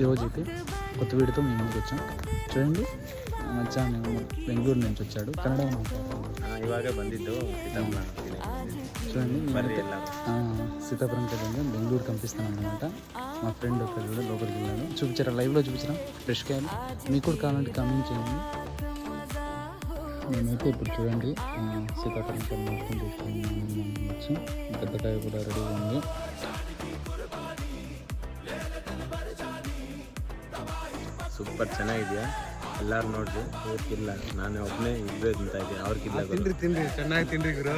ఈరోజు అయితే కొత్త వీడితో మేము ముందుకు వచ్చాం. చూడండి, మధ్యాహ్నం బెంగళూరు నుంచి వచ్చాడు, కన్నడ ಇವಾಗ ಬಂದಿದ್ದು చూడండి. సీతాపురంకి వెళ్ళండి, బెంగళూరు పంపిస్తాను అనమాట. మా ఫ్రెండ్ ఒకరు కూడా లోపలికి వెళ్ళాడు. చూపించారా, లైవ్లో చూపించారా ఫ్రెష్ కాయలు? మీకు కూడా కావాలంటే కామెంట్ చేయండి. నేనైతే ఇప్పుడు చూడండి సీతాఫలం మొత్తం తీసుకుని పెద్దకాయ కూడా రెడీగా ఉంది. ಸೂಪರ್ ಚೆನ್ನಾಗಿದೆಯಾ? ಎಲ್ಲರೂ ನೋಡ್ರಿ, ಊರ್ಕಿಲ್ಲ, ನಾನು ಒಬ್ಬನೇ ಇಬ್ಬರೇ ತಿಂತಾ ಇದ್ದೀನಿ, ಅವ್ರಿಗಿಲ್ಲ. ತಿನ್ರಿ ಚೆನ್ನಾಗಿ ತಿನ್ರಿ ಗುರು.